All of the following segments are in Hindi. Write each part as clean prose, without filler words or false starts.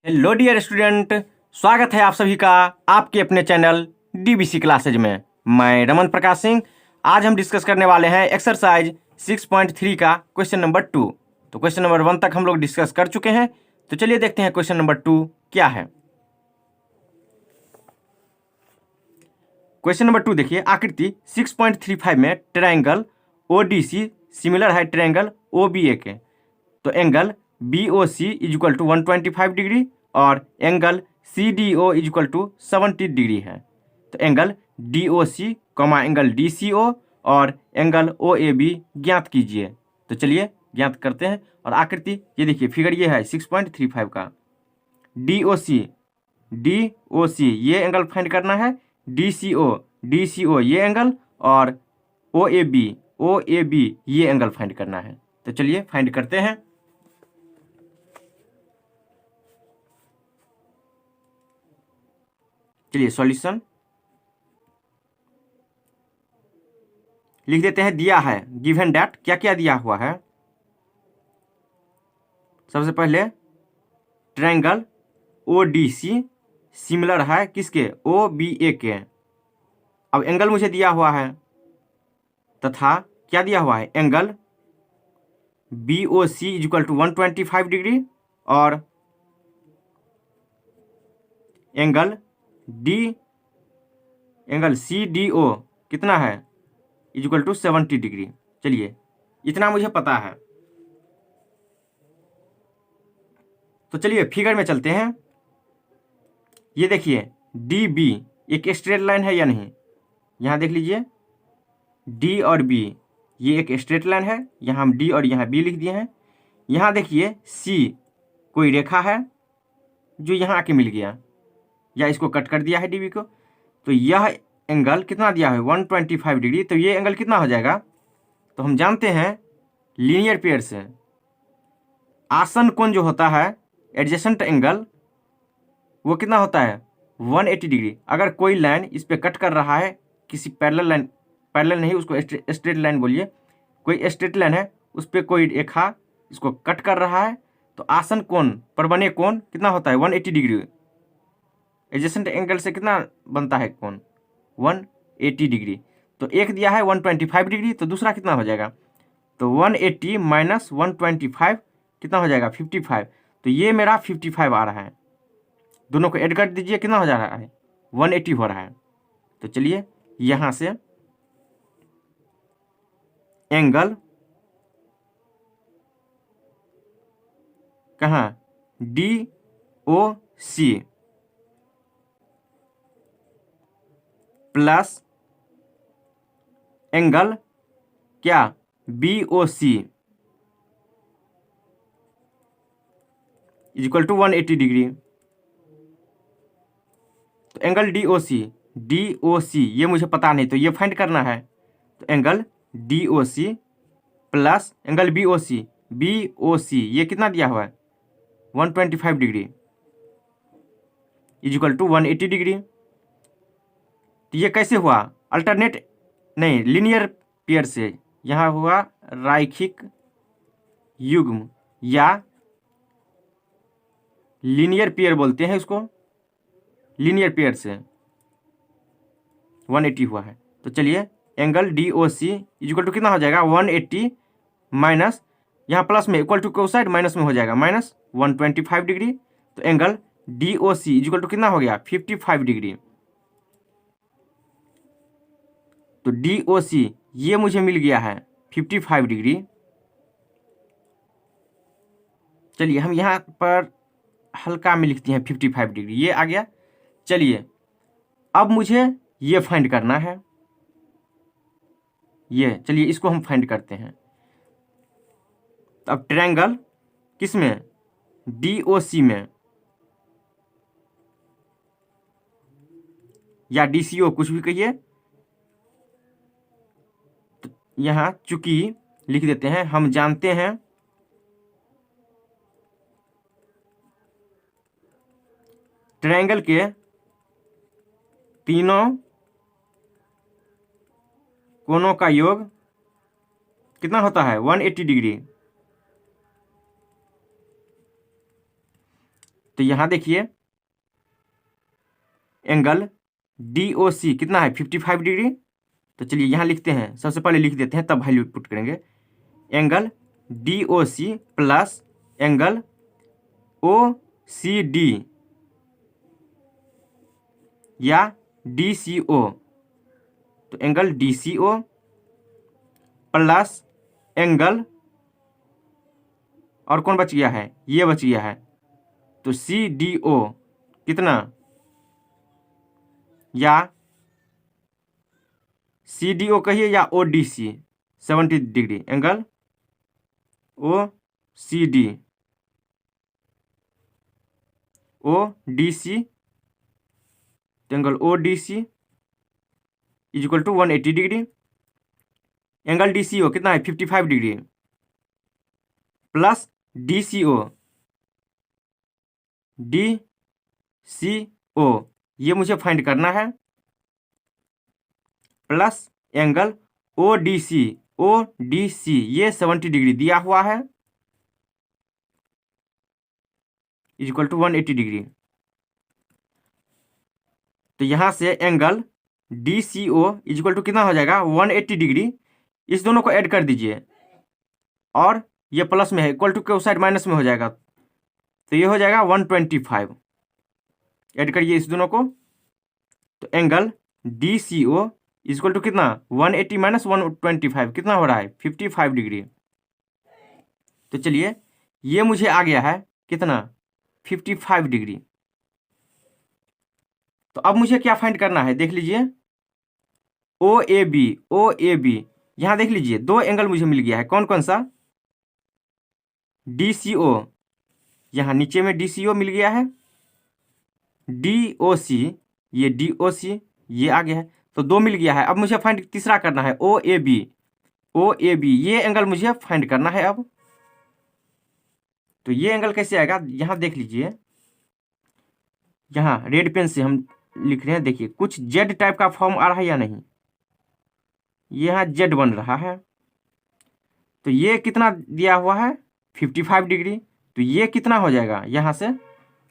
हेलो डियर स्टूडेंट, स्वागत है आप सभी का आपके अपने चैनल डीबीसी क्लासेज में। मैं रमन प्रकाश सिंह। आज हम डिस्कस करने वाले हैं एक्सरसाइज 6.3 का क्वेश्चन नंबर 2। तो क्वेश्चन नंबर 1 तक हम लोग डिस्कस कर चुके हैं। तो चलिए देखते हैं क्वेश्चन नंबर 2 क्या है। क्वेश्चन नंबर 2 देखिए, आकृति 6.35 में ट्रायंगल ओडीसी सिमिलर है ट्रायंगल ओबीए के। तो angle BOC is equal to 125 degree और angle CDO is equal to 70 degree है। तो angle DOC comma angle DCO और एंगल OAB ज्ञात कीजिए। तो चलिए ज्ञात करते हैं। और आकृति ये देखिए, फिगर ये है 6.35 का। DOC ये एंगल फाइंड करना है, DCO ये एंगल और OAB ये एंगल फाइंड करना है। तो चलिए फाइंड करते हैं। चलिए सॉल्यूशन लिख देते हैं। दिया है गिवन डैट, क्या क्या दिया हुआ है। सबसे पहले ट्रायंगल ODC सिमिलर है किसके, OBA के। अब एंगल मुझे दिया हुआ है तथा क्या दिया हुआ है, angle BOC is equal to 125 degree और एंगल CDO कितना है, इज इक्वल टू 70 डिग्री। चलिए इतना मुझे पता है। तो चलिए फिगर में चलते हैं। ये देखिए DB एक स्ट्रेट लाइन है या नहीं, यहाँ देख लीजिए D और B ये एक स्ट्रेट लाइन है। यहाँ हम D और यहाँ B लिख दिए हैं। यहाँ देखिए C कोई रेखा है जो यहाँ आके मिल गया या इसको कट कर दिया है DB को। तो यह एंगल कितना दिया है, 125 डिग्री। तो ये एंगल कितना हो जाएगा, तो हम जानते हैं लीनियर पेयर से आसन कोण जो होता है एडजेसेंट एंगल वो कितना होता है, 180 डिग्री। अगर कोई लाइन इस पे कट कर रहा है, किसी पैरेलल लाइन, पैरेलल नहीं उसको स्ट्रेट लाइन बोलिए, कोई स्ट्रेट लाइन है उस पर कोई रेखा इसको कट कर रहा है, तो आसन कोण पर बने कोण कितना होता है, 180 डिग्री। एडजेसेंट एंगल से कितना बनता है कोण, 180 डिग्री। तो एक दिया है 125 डिग्री, तो दूसरा कितना हो जाएगा, तो 180 माइनस 125 कितना हो जाएगा, 55। तो ये मेरा 55 आ रहा है। दोनों को ऐड कर दीजिए, कितना हो जा रहा है, 180 हो रहा है। तो चलिए यहाँ से एंगल कहाँ, DOC प्लस एंगल क्या, BOC is equal to 180 degree. तो एंगल DOC ये मुझे पता नहीं, तो ये फाइंड करना है। तो angle DOC plus angle BOC ये कितना दिया हुआ है, 125 degree is equal to 180 degree. तो ये कैसे हुआ, अल्टरनेट नहीं, लीनियर पेयर से। यहाँ हुआ रैखिक युग्म या लीनियर पेयर बोलते हैं इसको, लीनियर पेयर से 180 हुआ है। तो चलिए angle DOC is equal to कितना हो जाएगा, 180 माइनस, यहाँ प्लस में इक्वल टू को साइड माइनस में हो जाएगा, माइनस 125 डिग्री। तो angle DOC is equal to कितना हो गया, 55 डिग्री। तो DOC ये मुझे मिल गया है 55 डिग्री। चलिए हम यहाँ पर हल्का में लिखते हैं 55 डिग्री, ये आ गया। चलिए अब मुझे ये फाइंड करना है, ये चलिए इसको हम फाइंड करते हैं। तो अब ट्रायंगल किस में, DOC में या DCO कुछ भी कहिए। तो यहाँ चूंकि लिख देते हैं, हम जानते हैं ट्रायंगल के तीनों कोणों का योग कितना होता है, 180 डिग्री। तो यहाँ देखिए एंगल DOC कितना है 55 डिग्री। तो चलिए यहाँ लिखते हैं, सबसे पहले लिख देते हैं तब वैल्यू पुट करेंगे। Angle DOC plus angle OCD या DCO। तो एंगल DCO प्लस एंगल और कौन बच गया है, ये बच गया है, तो CDO कितना, या CDO कहिए या ODC 70 degree, angle OCD ODC, angle ODC is equal to 180 degree. Angle DCO कितना है 55 डिग्री प्लस DCO ये मुझे फाइंड करना है, प्लस एंगल ODC ये 70 डिग्री दिया हुआ है इज इक्वल टू 180 डिग्री। तो यहां से angle DCO is equal to कितना हो जाएगा 180 डिग्री। इस दोनों को ऐड कर दीजिए और ये प्लस में है, इक्वल टू के उस साइड माइनस में हो जाएगा, तो ये हो जाएगा 125। ऐड करिए इस दोनों को, तो angle DCO is equal to कितना 180 माइनस 125 कितना हो रहा है 55 डिग्री। तो चलिए ये मुझे आ गया है कितना 55 डिग्री। तो अब मुझे क्या फाइंड करना है देख लीजिए, OAB यहां देख लीजिए दो एंगल मुझे मिल गया है, कौन कौन सा, DCO यहां नीचे में DCO मिल गया है, DOC ये DOC ये आ गया है, तो दो मिल गया है। अब मुझे फाइंड तीसरा करना है OAB ये एंगल मुझे फाइंड करना है। अब तो ये एंगल कैसे आएगा, यहां देख लीजिए, यहां रेड पेन से हम लिख रहे हैं, देखिए कुछ जेड टाइप का फॉर्म आ रहा है या नहीं, यहाँ जेड बन रहा है, तो ये कितना दिया हुआ है 55 डिग्री, तो ये कितना हो जाएगा यहां से,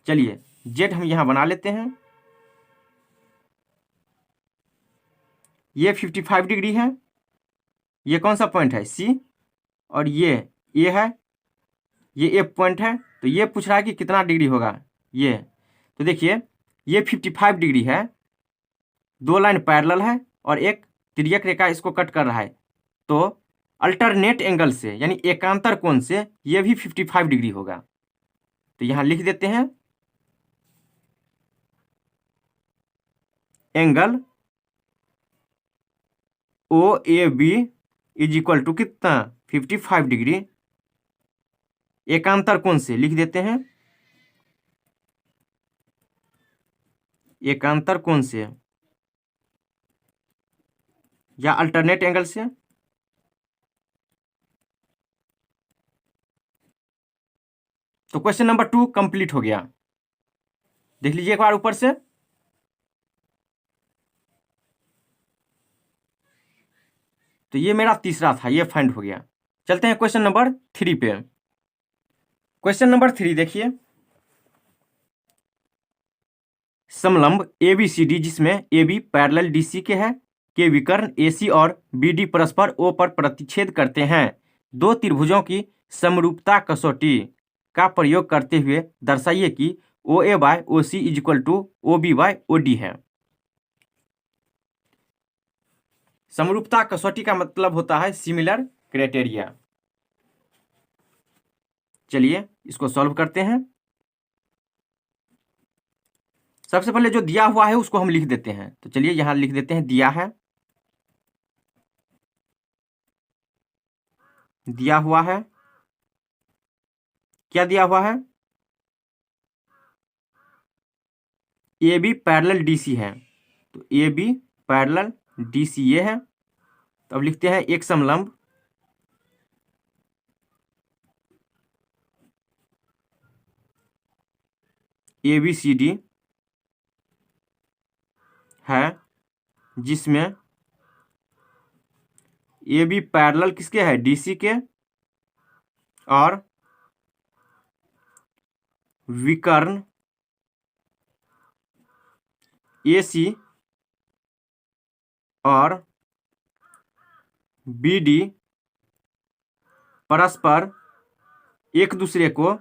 चलिए जेड हम यहां बना लेते हैं, ये 55 डिग्री है, ये कौन सा पॉइंट है C, और ये है, ये ए पॉइंट है, तो ये पूछ रहा है कि कितना डिग्री होगा ये, तो देखिए ये 55 डिग्री है, दो लाइन पैरेलल है और एक तिर्यक रेखा इसको कट कर रहा है, तो अल्टरनेट एंगल से यानी एकांतर कोण से ये भी 55 डिग्री होगा। तो यहां लिख देते हैं angle OAB is equal to कितना 55 डिग्री, एकांतर कोण से लिख देते हैं, एकांतर कोण से या अल्टरनेट एंगल से। तो क्वेश्चन नंबर 2 कंप्लीट हो गया, देख लीजिए एक बार ऊपर से। तो ये मेरा तीसरा था, ये फाइंड हो गया। चलते हैं क्वेश्चन नंबर 3 पे। क्वेश्चन नंबर 3 देखिए, समलंब ABCD जिसमें AB पैरेलल DC के है, के विकर्ण AC और BD परस्पर O पर प्रतिच्छेद करते हैं, दो त्रिभुजों की समरूपता कसौटी का प्रयोग करते हुए दर्शाइए कि OA by OC is equal to OB by OD है। समरूपता कसौटी का मतलब होता है सिमिलर क्राइटेरिया। चलिए इसको सॉल्व करते हैं। सबसे पहले जो दिया हुआ है उसको हम लिख देते हैं, तो चलिए यहां लिख देते हैं, दिया है, दिया हुआ है, क्या दिया हुआ है AB पैरेलल DC है, तो AB पैरेलल DC ये है। तो अब लिखते हैं एक समलंब ABCD है जिसमें AB पैरेलल किसके है DC के और विकर्ण AC और BD परस्पर एक दूसरे को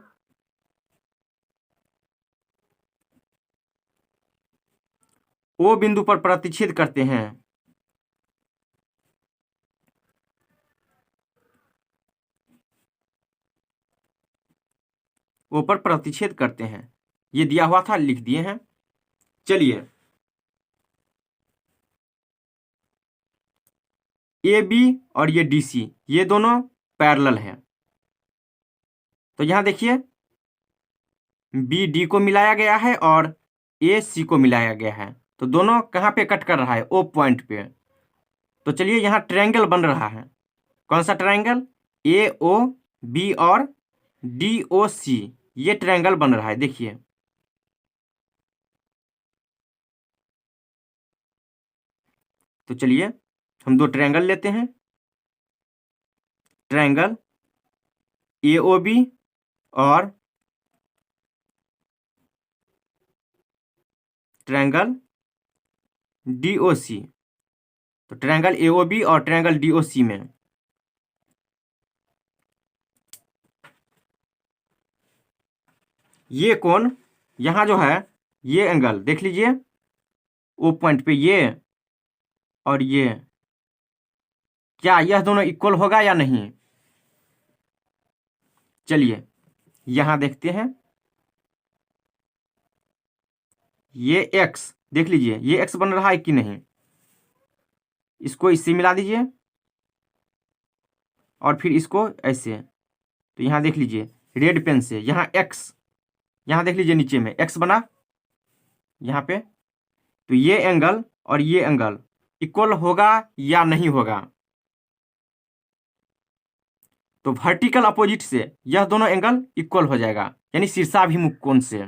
O बिंदु पर प्रतिच्छेद करते हैं। O पर प्रतिच्छेद करते हैं, ये दिया हुआ था, लिख दिए हैं। चलिए AB और ये DC ये दोनों पैरेलल हैं। तो यहां देखिए BD को मिलाया गया है और AC को मिलाया गया है, तो दोनों कहाँ पे कट कर रहा है? O पॉइंट पे। तो चलिए यहाँ ट्रायंगल बन रहा है। कौन सा ट्रायंगल? AOB और DOC, ये ट्रायंगल बन रहा है, देखिए। तो चलिए हम दो ट्रायंगल लेते हैं। ट्रायंगल AOB और ट्रायंगल DOC। तो ट्रायंगल AOB और ट्रायंगल DOC में ये कोण यहाँ जो है, ये एंगल देख लीजिए, ओ पॉइंट पे ये और ये, क्या यह दोनों इक्वल होगा या नहीं? चलिए यहां देखते हैं। ये x देख लीजिए, ये x बन रहा है कि नहीं? इसको इससे मिला दीजिए और फिर इसको ऐसे। तो यहां देख लीजिए रेड पेन से, यहाँ x, यहां देख लीजिए नीचे में x बना यहाँ पे। तो ये एंगल और ये एंगल इक्वल होगा या नहीं होगा? तो वर्टिकल अपोजिट से यह दोनों एंगल इक्वल हो जाएगा, यानी शीर्षाभिमुख कोण से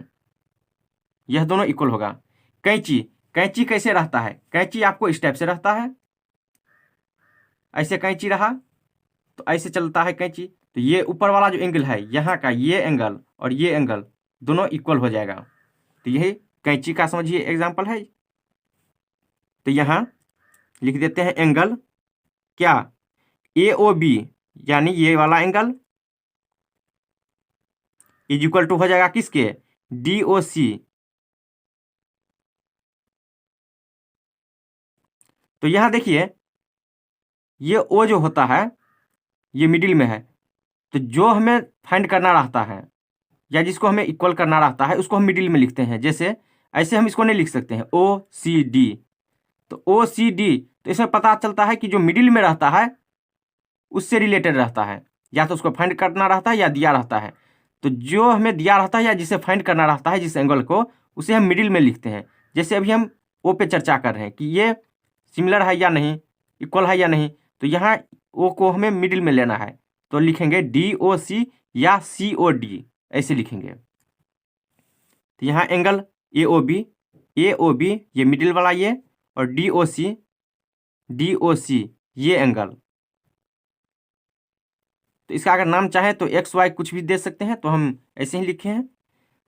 यह दोनों इक्वल होगा। कैंची, कैंची कैसे रहता है? कैंची आपको इस टाइप से रहता है, ऐसे कैंची रहा तो ऐसे चलता है कैंची। तो ये ऊपर वाला जो एंगल है यहाँ का, ये एंगल और ये एंगल दोनों इक्वल हो जाएगा। तो यही कैंची का समझिए एग्जाम्पल है। तो यहाँ लिख देते हैं एंगल क्या? AOB, यानी ये वाला एंगल इज इक्वल टू हो जाएगा किसके? DOC। तो यहां देखिए ये O जो होता है ये मिडिल में है, तो जो हमें फाइंड करना रहता है या जिसको हमें इक्वल करना रहता है उसको हम मिडिल में लिखते हैं। जैसे ऐसे हम इसको नहीं लिख सकते हैं OCD। तो OCD, तो इसमें पता चलता है कि जो मिडिल में रहता है उससे रिलेटेड रहता है, या तो उसको फाइंड करना रहता है या दिया रहता है। तो जो हमें दिया रहता है या जिसे फाइंड करना रहता है, जिस एंगल को, उसे हम मिडिल में लिखते हैं। जैसे अभी हम O पे चर्चा कर रहे हैं कि ये सिमिलर है या नहीं, इक्वल है या नहीं, तो यहाँ O को हमें मिडिल में लेना है, तो लिखेंगे DOC या COD, ऐसे लिखेंगे। तो यहाँ एंगल AOB ये मिडिल वाला ये, और DOC ये एंगल। तो इसका अगर नाम चाहे तो XY कुछ भी दे सकते हैं, तो हम ऐसे ही लिखे हैं।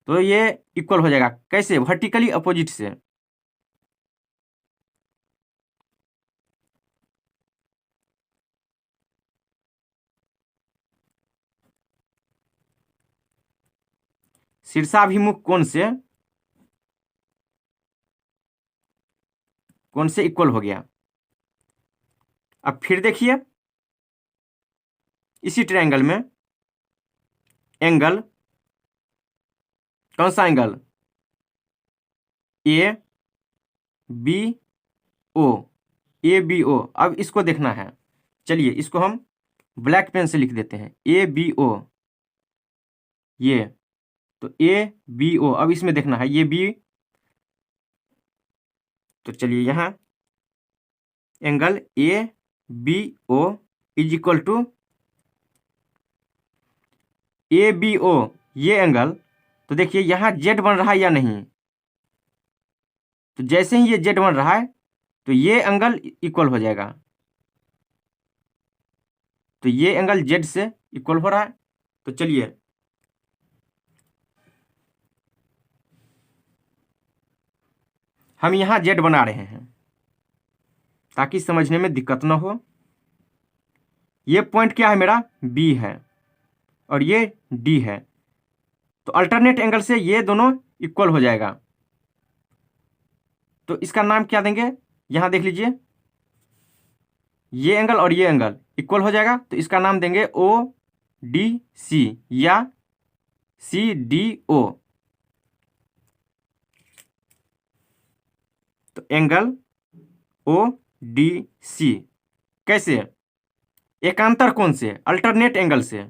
तो ये इक्वल हो जाएगा कैसे? वर्टिकली अपोजिट से। शीर्षाभिमुख कोण से इक्वल हो गया। अब फिर देखिए इसी ट्रायंगल में एंगल, कौन सा एंगल? ABO। अब इसको देखना है। चलिए इसको हम ब्लैक पेन से लिख देते हैं ABO, ये। तो ABO, अब इसमें देखना है ये B। तो चलिए यहाँ angle ABO is equal to ABO, ये एंगल। तो देखिए यहाँ Z बन रहा है या नहीं? तो जैसे ही ये Z बन रहा है तो ये एंगल इक्वल हो जाएगा। तो ये एंगल Z से इक्वल हो रहा है। तो चलिए हम यहाँ जेड बना रहे हैं ताकि समझने में दिक्कत ना हो। ये पॉइंट क्या है मेरा, बी है और ये डी है, तो अल्टरनेट एंगल से ये दोनों इक्वल हो जाएगा। तो इसका नाम क्या देंगे, यहां देख लीजिए, ये एंगल और ये एंगल इक्वल हो जाएगा, तो इसका नाम देंगे ओ डी सी या सी डी ओ। तो एंगल ओ डी सी कैसे, एकांतर कोण से, अल्टरनेट एंगल से।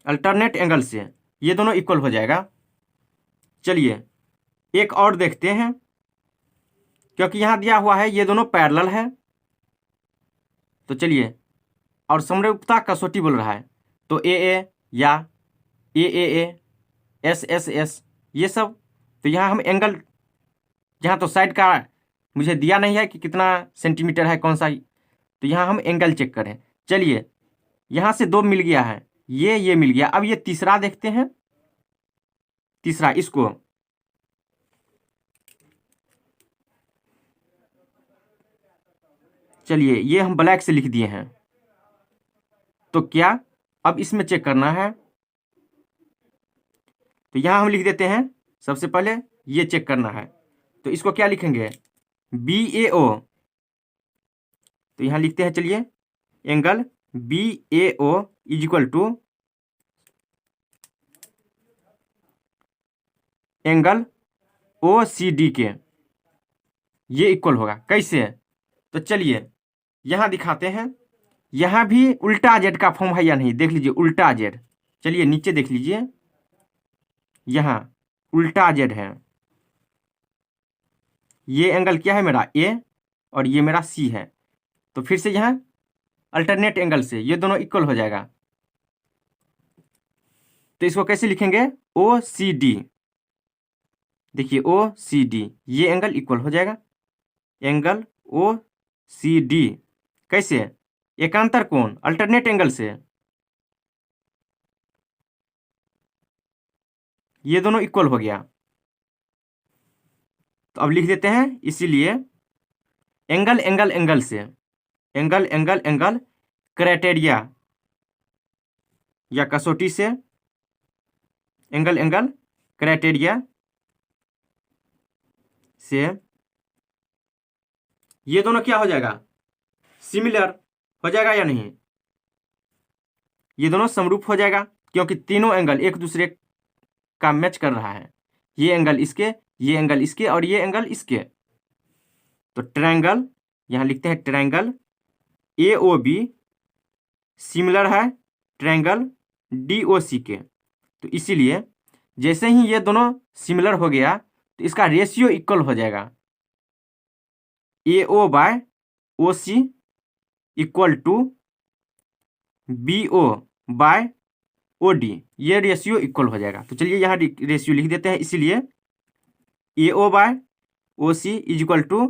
अल्टरनेट एंगल से ये दोनों इक्वल हो जाएगा। चलिए एक और देखते हैं, क्योंकि यहां दिया हुआ है ये दोनों पैरेलल है। तो चलिए, और समरूपता कसौटी बोल रहा है, तो ए या ए एस ये सब। तो यहाँ हम एंगल, यहाँ तो साइड का मुझे दिया नहीं है कि कितना सेंटीमीटर है कौन सा, तो यहाँ हम एंगल चेक करें। चलिए यहाँ से 2 मिल गया है, ये मिल गया। अब ये तीसरा देखते हैं, तीसरा इसको चलिए ये हम ब्लैक से लिख दिए हैं। तो क्या अब इसमें चेक करना है, तो यहाँ हम लिख देते हैं, सबसे पहले ये चेक करना है। तो इसको क्या लिखेंगे, BAO। तो यहाँ लिखते हैं, चलिए angle BAO is equal to angle OCD के, ये इक्वल होगा। कैसे, तो चलिए यहाँ दिखाते हैं। यहाँ भी उल्टा जेड का फॉर्म है या नहीं, देख लीजिए उल्टा जेड। चलिए नीचे देख लीजिए, यहाँ उल्टा जेड है। ये एंगल क्या है मेरा, ए, और ये मेरा सी है। तो फिर से यहाँ अल्टरनेट एंगल से ये दोनों इक्वल हो जाएगा। तो इसको कैसे लिखेंगे, OCD। देखिए OCD, ये एंगल इक्वल हो जाएगा। एंगल OCD कैसे, एकांतर कोण अल्टरनेट एंगल से, ये दोनों इक्वल हो गया। तो अब लिख देते हैं, इसीलिए एंगल एंगल एंगल से, एंगल एंगल एंगल क्राइटेरिया या कसौटी से, एंगल एंगल क्राइटेरिया से ये दोनों क्या हो जाएगा, सिमिलर हो जाएगा या नहीं, ये दोनों समरूप हो जाएगा, क्योंकि तीनों एंगल एक दूसरे का मैच कर रहा है। ये एंगल इसके, ये एंगल इसके, और ये एंगल इसके। तो ट्रायंगल, यहां लिखते हैं ट्रायंगल AOB सिमिलर है ट्रायंगल DOC के। तो इसीलिए जैसे ही ये दोनों सिमिलर हो गया, तो इसका रेशियो इक्वल हो जाएगा, AO/OC इक्वल टू BO/OD, ये रेशियो इक्वल हो जाएगा। तो चलिए यहाँ रेशियो लिख देते हैं, इसीलिए AO/OC is equal to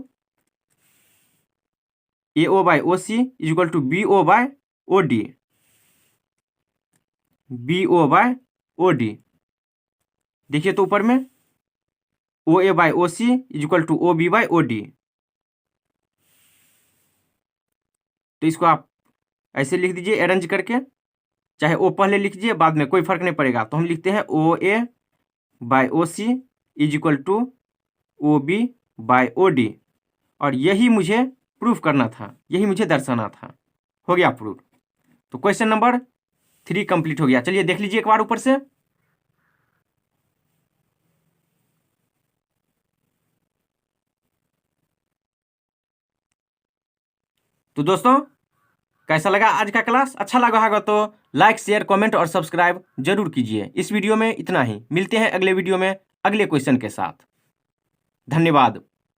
AO/OC is equal to BO/OD, BO/OD। देखिए तो ऊपर में OA/OC is equal to OB/OD। तो इसको आप ऐसे लिख दीजिए अरेंज करके, चाहे O पहले लिख दीजिए, बाद में कोई फर्क नहीं पड़ेगा। तो हम लिखते हैं OA/OC is equal to OB/OD, और यही मुझे प्रूफ करना था, यही मुझे दर्शाना था। हो गया प्रूफ। तो क्वेश्चन नंबर 3 कंप्लीट हो गया। चलिए देख लीजिए एक बार ऊपर से। तो दोस्तों कैसा लगा आज का क्लास, अच्छा लगा होगा तो लाइक शेयर कमेंट और सब्सक्राइब जरूर कीजिए। इस वीडियो में इतना ही, मिलते हैं अगले वीडियो में अगले क्वेश्चन के साथ। धन्यवाद।